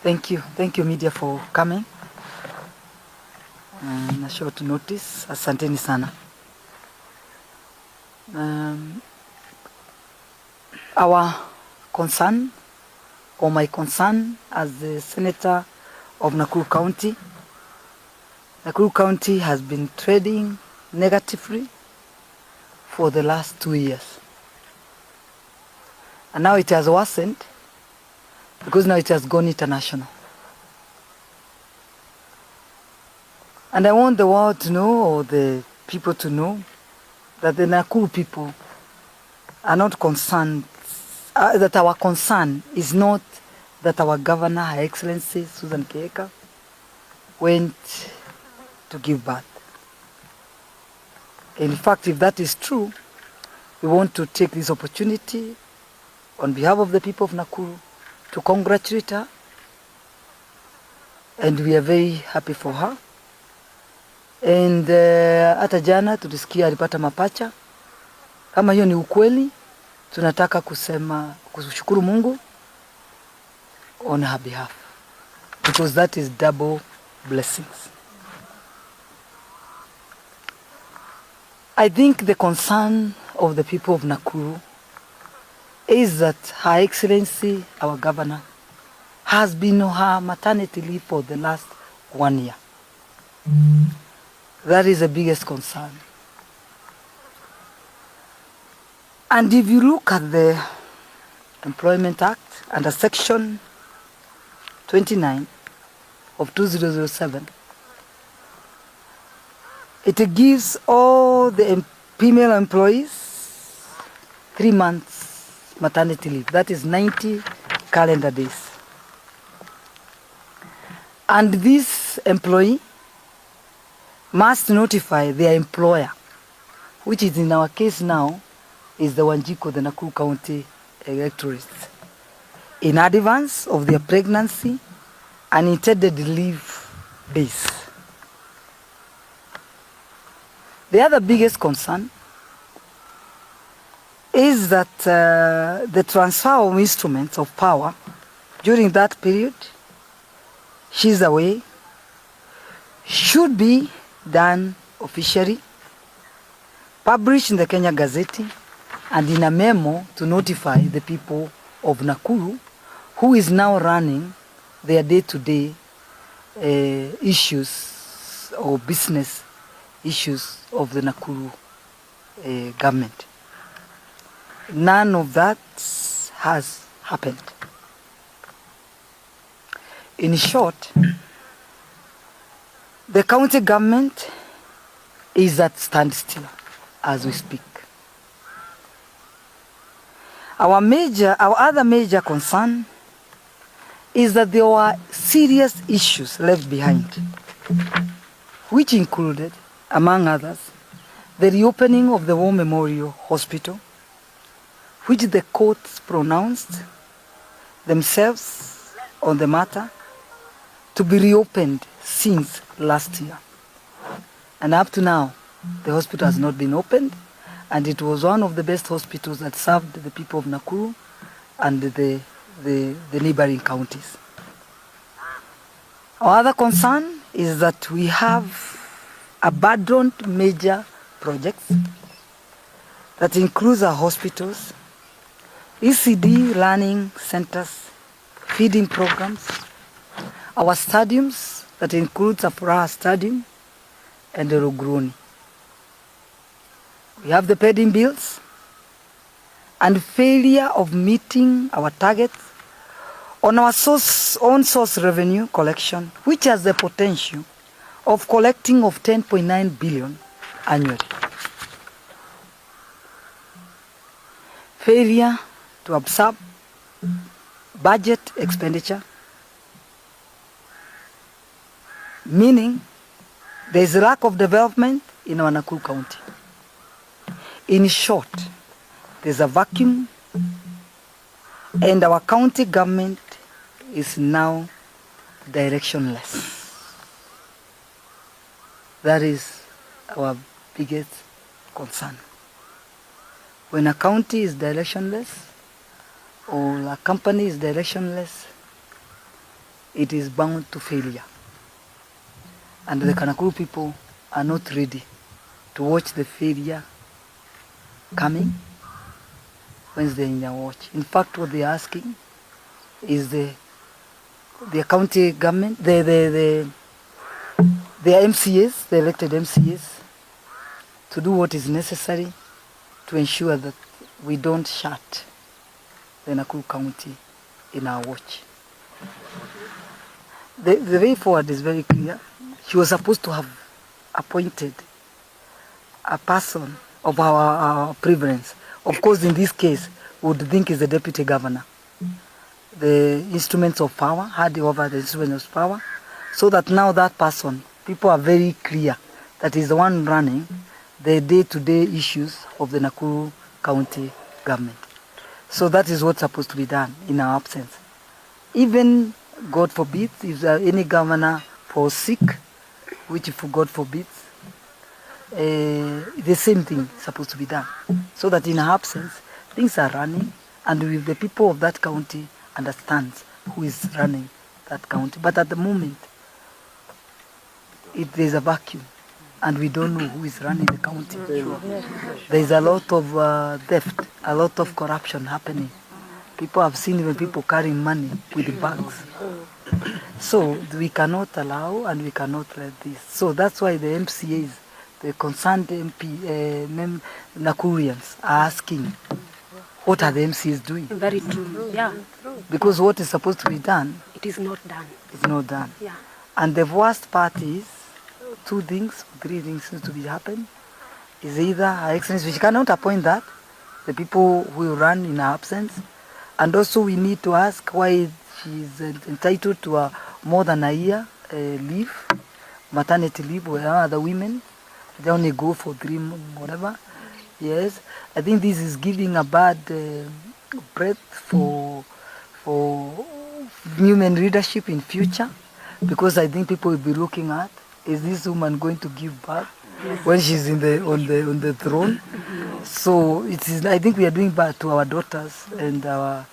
Thank you media for coming. Na short notice, asanteni sana. Our concern, or my concern as the Senator of Nakuru County has been trading negatively for the last 2 years. And now it has worsened because now it has gone international. And I want the world to know, or the people to know, that the Nakuru people are not concerned, that our concern is not that our governor, Her Excellency Susan KIHIKA, went to give birth. In fact, if that is true, we want to take this opportunity on behalf of the people of Nakuru to congratulate her, and we are very happy for her. And hata jana tulisikia alipata mapacha. Kama hiyo ni ukweli, tunataka kushukuru Mungu on her behalf, because that is double blessings. I think the concern of the people of Nakuru is that Her Excellency, our governor, has been on her maternity leave for the last 1 year. That is the biggest concern. And if you look at the Employment Act under Section 29 of 2007, it gives all the female employees 3 months maternity leave. That is 90 calendar days. And this employee must notify their employer, which is in our case now is the Wanjiko, the Nakuru County electorate, in advance of their pregnancy and intended leave days. The other biggest concern is that the transfer of instruments of power during that period, she's away, should be done officially, published in the Kenya Gazette, and in a memo to notify the people of Nakuru, who is now running their day-to-day issues or business issues of the Nakuru government. None of that has happened. In short, the county government is at standstill as we speak. Our other major concern is that there were serious issues left behind, which included, among others, the reopening of the War Memorial Hospital, which the courts pronounced themselves on the matter to be reopened since last year. And up to now, the hospital has not been opened, and it was one of the best hospitals that served the people of Nakuru and the neighboring counties. Our other concern is that we have abandoned major projects that includes our hospitals, ECD learning centers, feeding programs, our stadiums that includes Afuraha Stadium and the Rogroni. We have the pending bills and failure of meeting our targets on our own source revenue collection, which has the potential of collecting of 10.9 billion annually. Failure to absorb budget expenditure, meaning there is a lack of development in our Nakuru County. In short, there's a vacuum, and our county government is now directionless. That is our biggest concern. When a county is directionless, or a company is directionless, it is bound to failure. And the KANAKURU people are not ready to watch the failure coming when they're in their watch. In fact, what they're asking is the county government, the MCAs, the elected MCAs, to do what is necessary to ensure that we don't shut the Nakuru County in our watch. The way forward is very clear. She was supposed to have appointed a person of our preference. Of course, in this case, we would think is the deputy governor. The instruments of power, handing over the instruments of power, so that now that person, people are very clear that is the one running the day-to-day issues of the Nakuru County government. So that is what's supposed to be done in our absence. Even, God forbid, if any governor falls sick, which if God forbids, the same thing is supposed to be done. So that in our absence, things are running, and if the people of that county understands who is running that county. But at the moment, there's a vacuum, and we don't know who is running the county. There's a lot of theft, a lot of corruption happening. People have seen even people carrying money with the bags. So we cannot allow and we cannot let this. So that's why the MCAs, the concerned Nakurians are asking, what are the MCAs doing? Very true, yeah. Because what is supposed to be done, it is not done. It's not done. Yeah. And the worst part is, three things need to be happen. Is either Her Excellency, we cannot appoint that, the people who will run in her absence. And also we need to ask why she is entitled to more than a year leave, maternity leave, where other women, they only go for 3 months, whatever. Yes, I think this is giving a bad breath for human leadership in future, because I think people will be looking at, is this woman going to give birth when she's on the throne? So it is. I think we are doing bad to our daughters and our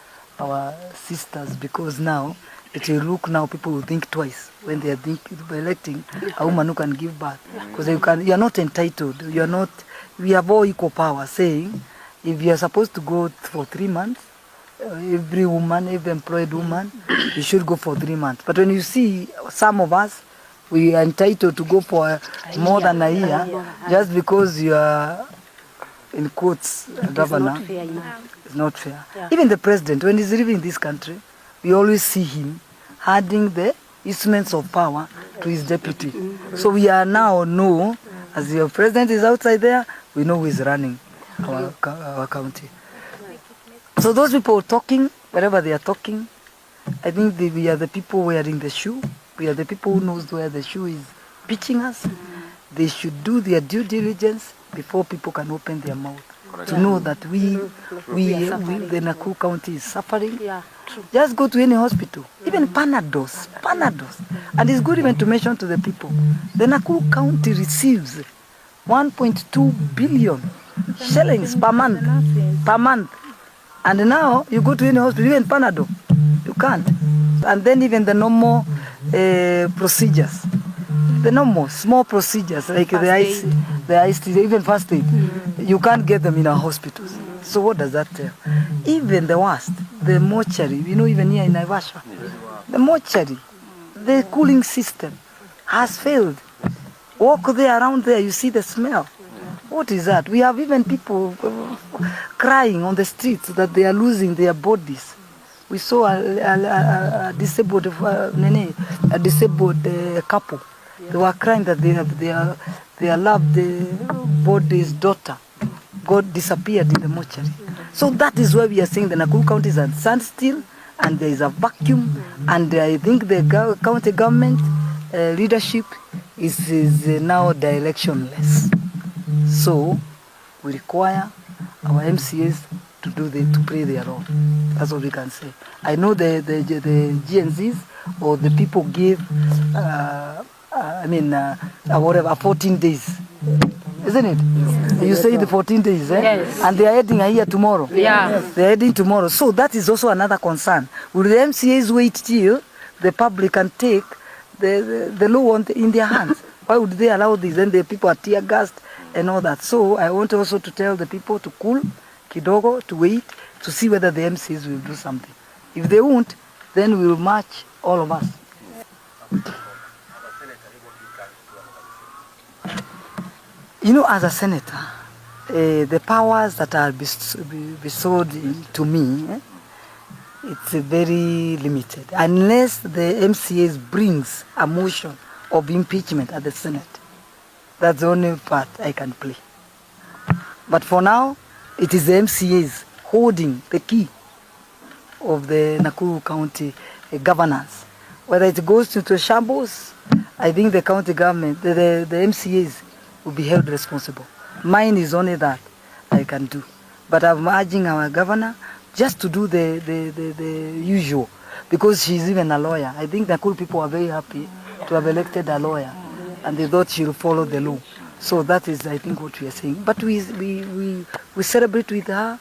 sisters, because now it will look, now people will think twice when they are electing a woman who can give birth, because you are not entitled. You are not. We have all equal power, saying if you are supposed to go for 3 months, every woman, every employed woman, you should go for 3 months. But when you see some of us, we are entitled to go for more than a year, just because you are, in quotes, a governor. It's not fair. Yeah. Even the president, when he's leaving this country, we always see him handing the instruments of power to his deputy. So we are now know, as your president is outside there, we know who is running our county. So those people talking, wherever they are talking, I think we are the people wearing the shoe. We are the people who knows where the shoe is pitching us. They should do their due diligence before people can open their mouth. To know that the Nakuru County is suffering. Yeah, just go to any hospital, even Panados. And it's good even to mention to the people, the Nakuru County receives 1.2 billion shillings per month. And now you go to any hospital, even Panado, you can't. And then even the normal procedures, the normal small procedures like the ICT, even first aid, you can't get them in our hospitals. So what does that tell? Even the worst, the mortuary, even here in Naivasha, the mortuary, the cooling system has failed. Walk there, around there, you see the smell. What is that? We have even people crying on the streets that they are losing their bodies. We saw a disabled couple. They were crying that their loved body's daughter disappeared in the mortuary. So that is why we are saying the Nakuru County is at standstill, and there is a vacuum, and I think the county government leadership is now directionless. So we require our MCAs to play their role. That's what we can say. I know the GNZs or the people give whatever 14 days, isn't it? Yes. You say the 14 days, eh? Yes. And they are heading here tomorrow. Yeah. They are heading tomorrow. So that is also another concern. Will the MCAs wait till the public can take the law in their hands. Why would they allow this? Then the people are tear gassed and all that. So I want also to tell the people to cool kidogo, to wait, to see whether the MCs will do something. If they won't, then we will march, all of us. You know, as a senator, the powers that are bestowed to me, it's very limited. Unless the MCAs brings a motion of impeachment at the Senate, that's the only part I can play. But for now, it is the MCAs holding the key of the Nakuru County governance. Whether it goes into shambles, I think the county government, the MCAs will be held responsible. Mine is only that I can do. But I'm urging our governor just to do the usual, because she's even a lawyer. I think the Nakuru people are very happy to have elected a lawyer, and they thought she will follow the law. So that is, I think, what we are saying. But we celebrate with her,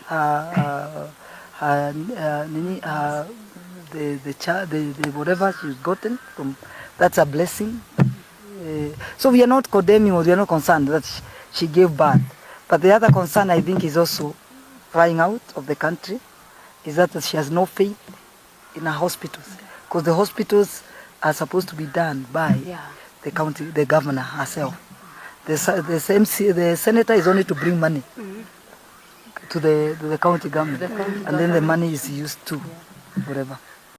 the whatever she's gotten from. That's a blessing. So we are not condemning, or we are not concerned that she gave birth. But the other concern, I think, is also flying out of the country, is that she has no faith in her hospitals, because the hospitals are supposed to be done by the county, the governor herself. The senator is only to bring money to the county government, and then the money is used to whatever.